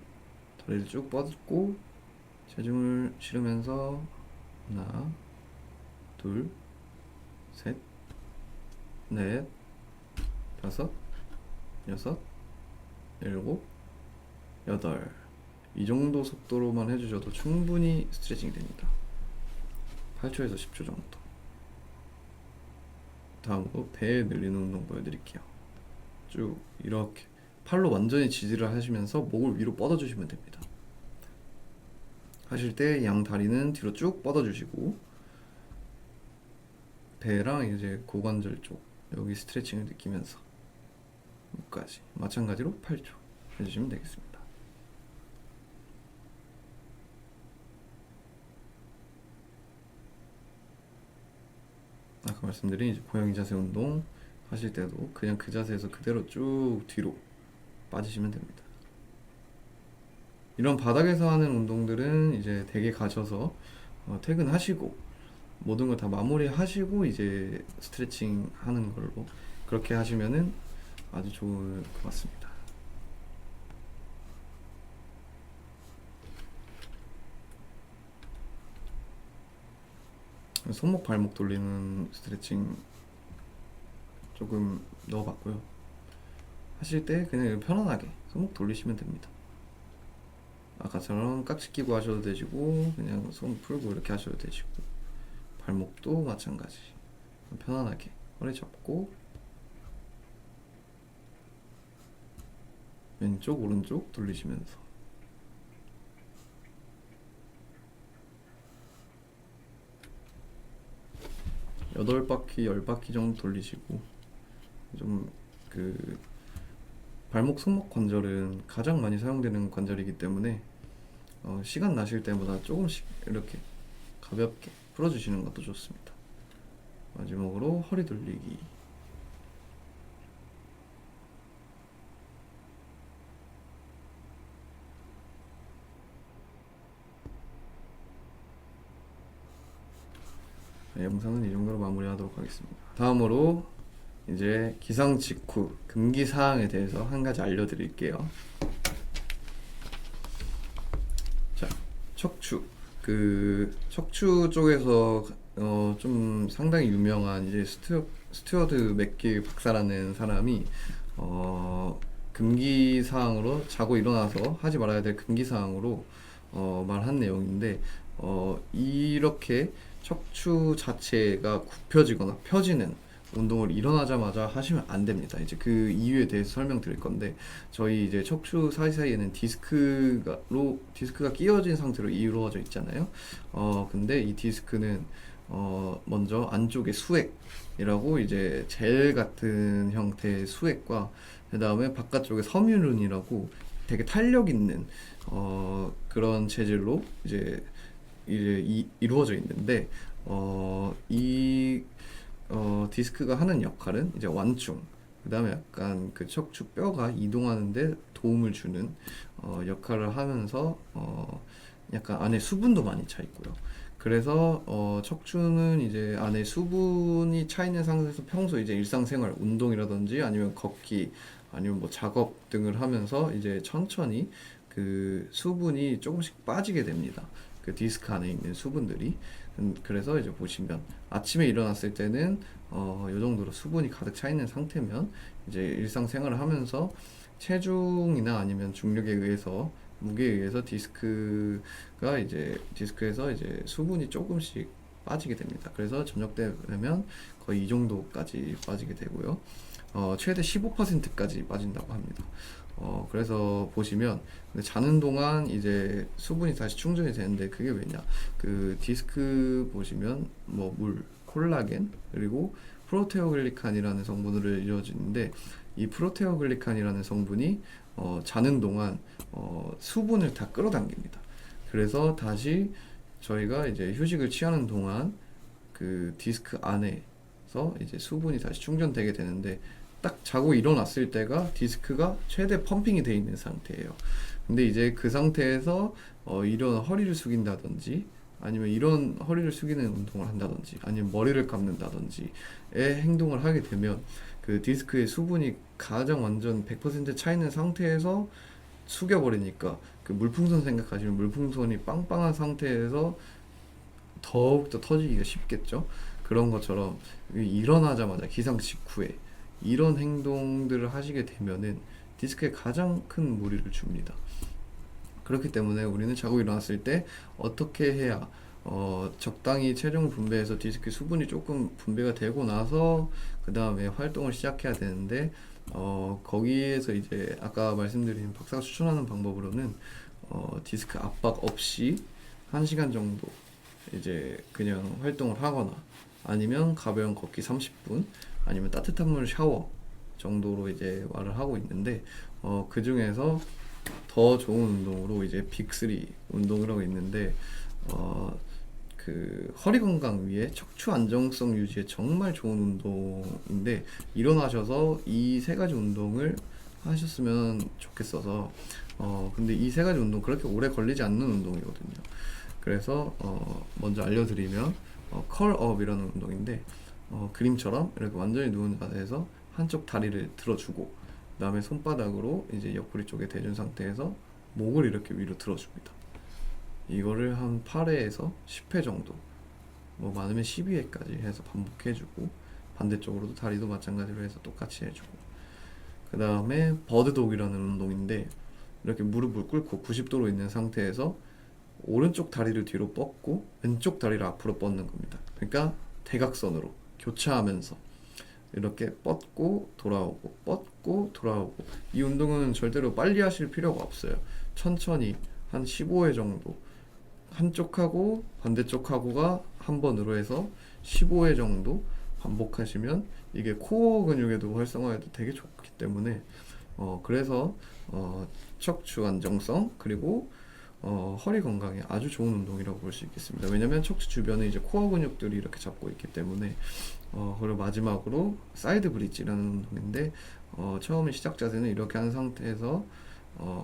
다리를 쭉 뻗고 체중을 실으면서 하나, 둘, 셋, 넷, 다섯, 여섯, 일곱, 여덟. 이 정도 속도로만 해주셔도 충분히 스트레칭이 됩니다. 8초에서 10초 정도. 다음으로 배 늘리는 운동 보여드릴게요. 쭉 이렇게 팔로 완전히 지지를 하시면서 목을 위로 뻗어주시면 됩니다. 하실 때 양 다리는 뒤로 쭉 뻗어주시고 배랑 이제 고관절 쪽 여기 스트레칭을 느끼면서 목까지 마찬가지로 8초 해주시면 되겠습니다. 아까 아까 말씀드린 이제 고양이 자세 운동 하실 때도 그냥 그 자세에서 그대로 쭉 뒤로 빠지시면 됩니다. 이런 바닥에서 하는 운동들은 이제 댁에 가셔서 퇴근하시고 모든 걸 다 마무리하시고 이제 스트레칭 하는 걸로 그렇게 하시면은 아주 좋을 것 같습니다. 손목 발목 돌리는 스트레칭 조금 넣어봤고요. 하실 때 그냥 편안하게 손목 돌리시면 됩니다. 아까처럼 깍지 끼고 하셔도 되시고 그냥 손 풀고 이렇게 하셔도 되시고, 발목도 마찬가지 편안하게 허리 접고 왼쪽 오른쪽 돌리시면서 여덟 바퀴 10바퀴 정도 돌리시고, 좀 그 발목 손목 관절은 가장 많이 사용되는 관절이기 때문에 시간 나실 때마다 조금씩 이렇게 가볍게 풀어주시는 것도 좋습니다. 마지막으로 허리 돌리기. 네, 영상은 이 정도로 마무리하도록 하겠습니다. 다음으로 이제 기상 직후 금기 사항에 대해서 한 가지 알려드릴게요. 자, 척추. 그 척추 쪽에서 좀 상당히 유명한 이제 스튜어드 맥길 박사라는 사람이 금기 사항으로, 자고 일어나서 하지 말아야 될 금기 사항으로 말한 내용인데, 이렇게 척추 자체가 굽혀지거나 펴지는 운동을 일어나자마자 하시면 안 됩니다. 이제 그 이유에 대해서 설명드릴 건데, 저희 이제 척추 사이사이에는 디스크가 끼어진 상태로 이루어져 있잖아요. 근데 이 디스크는 먼저 안쪽에 수액이라고 이제 젤 같은 형태의 수액과, 그 다음에 바깥쪽에 섬유륜이라고 되게 탄력 있는 그런 재질로 이제 이루어져 있는데, 이 디스크가 하는 역할은 이제 완충, 그 다음에 약간 그 척추 뼈가 이동하는데 도움을 주는 역할을 하면서 약간 안에 수분도 많이 차 있고요. 그래서 척추는 이제 안에 수분이 차 있는 상태에서 평소 이제 일상생활, 운동이라든지 아니면 걷기, 아니면 뭐 작업 등을 하면서 이제 천천히 그 수분이 조금씩 빠지게 됩니다. 그 디스크 안에 있는 수분들이. 그래서 이제 보시면 아침에 일어났을 때는 이 정도로 수분이 가득 차 있는 상태면 이제 일상생활을 하면서 체중이나 아니면 중력에 의해서, 무게에 의해서 디스크에서 이제 수분이 조금씩 빠지게 됩니다. 그래서 저녁 때 되면 거의 이 정도까지 빠지게 되고요. 최대 15%까지 빠진다고 합니다. 그래서 보시면, 근데 자는 동안 이제 수분이 다시 충전이 되는데, 그게 왜냐? 그 디스크 보시면 뭐 물, 콜라겐, 그리고 프로테오글리칸이라는 성분으로 이루어지는데, 이 프로테오글리칸이라는 성분이 자는 동안 수분을 다 끌어당깁니다. 그래서 다시 저희가 이제 휴식을 취하는 동안 그 디스크 안에서 이제 수분이 다시 충전되게 되는데, 딱 자고 일어났을 때가 디스크가 최대 펌핑이 돼 있는 상태예요. 근데 이제 그 상태에서 이런 허리를 숙인다든지, 아니면 이런 허리를 숙이는 운동을 한다든지, 아니면 머리를 감는다든지의 행동을 하게 되면 그 디스크의 수분이 가장 완전 100% 차 있는 상태에서 숙여버리니까, 그 물풍선 생각하시면 물풍선이 빵빵한 상태에서 더욱더 터지기가 쉽겠죠. 그런 것처럼 일어나자마자 기상 직후에 이런 행동들을 하시게 되면은 디스크에 가장 큰 무리를 줍니다. 그렇기 때문에 우리는 자고 일어났을 때 어떻게 해야 적당히 체중을 분배해서 디스크 수분이 조금 분배가 되고 나서 그 다음에 활동을 시작해야 되는데, 거기에서 이제 아까 말씀드린 박사가 추천하는 방법으로는 디스크 압박 없이 1시간 정도 이제 그냥 활동을 하거나, 아니면 가벼운 걷기 30분, 아니면 따뜻한 물 샤워 정도로 이제 말을 하고 있는데, 그 중에서 더 좋은 운동으로 이제 빅3 운동을 하고 있는데, 그 허리 건강 위에 척추 안정성 유지에 정말 좋은 운동인데 일어나셔서 이 세 가지 운동을 하셨으면 좋겠어서 근데 이 세 가지 운동 그렇게 오래 걸리지 않는 운동이거든요. 그래서 먼저 알려드리면 컬업이라는 운동인데 그림처럼 이렇게 완전히 누운 자세에서 한쪽 다리를 들어주고 그다음에 손바닥으로 이제 옆구리 쪽에 대준 상태에서 목을 이렇게 위로 들어줍니다. 이거를 한 8회에서 10회 정도, 뭐 많으면 12회까지 해서 반복해주고 반대쪽으로도 다리도 마찬가지로 해서 똑같이 해주고 그 다음에 버드독이라는 운동인데 이렇게 무릎을 꿇고 90도로 있는 상태에서 오른쪽 다리를 뒤로 뻗고 왼쪽 다리를 앞으로 뻗는 겁니다. 그러니까 대각선으로 교차하면서 이렇게 뻗고 돌아오고 뻗고 돌아오고 이 운동은 절대로 빨리 하실 필요가 없어요. 천천히 한 15회 정도 한쪽하고 반대쪽하고가 한 번으로 해서 15회 정도 반복하시면 이게 코어 근육에도 활성화에도 되게 좋기 때문에 그래서 척추 안정성 그리고 허리 건강에 아주 좋은 운동이라고 볼 수 있겠습니다. 왜냐면 척추 주변에 이제 코어 근육들이 이렇게 잡고 있기 때문에 그리고 마지막으로 사이드 브릿지라는 운동인데 처음에 시작 자세는 이렇게 한 상태에서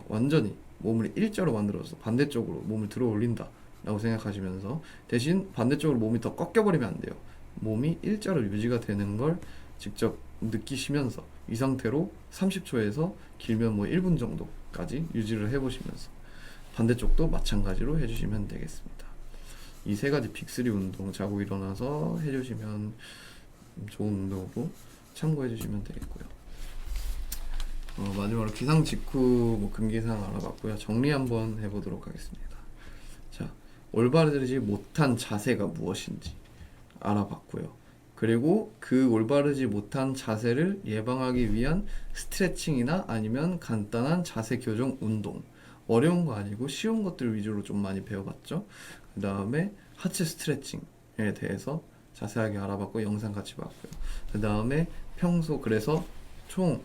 완전히 몸을 일자로 만들어서 반대쪽으로 몸을 들어 올린다 라고 생각하시면서 대신 반대쪽으로 몸이 더 꺾여버리면 안 돼요. 몸이 일자로 유지가 되는 걸 직접 느끼시면서 이 상태로 30초에서 길면 뭐 1분 정도까지 유지를 해보시면서 반대쪽도 마찬가지로 해주시면 되겠습니다. 이 세 가지 빅3 운동 자고 일어나서 해주시면 좋은 운동으로 참고해 주시면 되겠고요. 마지막으로 기상 직후 뭐 금기사항 알아봤고요. 정리 한번 해보도록 하겠습니다. 자, 올바르지 못한 자세가 무엇인지 알아봤고요. 그리고 그 올바르지 못한 자세를 예방하기 위한 스트레칭이나 아니면 간단한 자세 교정 운동, 어려운 거 아니고 쉬운 것들 위주로 좀 많이 배워봤죠. 그 다음에 하체 스트레칭에 대해서 자세하게 알아봤고 영상 같이 봤고요. 그 다음에 평소 그래서 총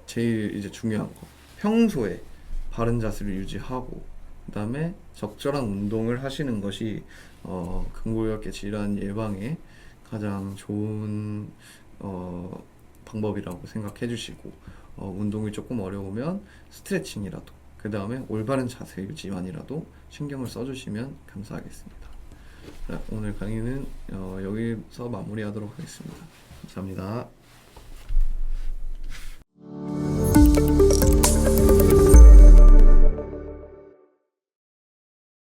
제일 이제 중요한 거 평소에 바른 자세를 유지하고 그 다음에 적절한 운동을 하시는 것이 근골격계 질환 예방에 가장 좋은 방법이라고 생각해 주시고 운동이 조금 어려우면 스트레칭이라도 그 다음에 올바른 자세 유지만이라도 신경을 써주시면 감사하겠습니다. 자, 오늘 강의는 여기서 마무리하도록 하겠습니다. 감사합니다.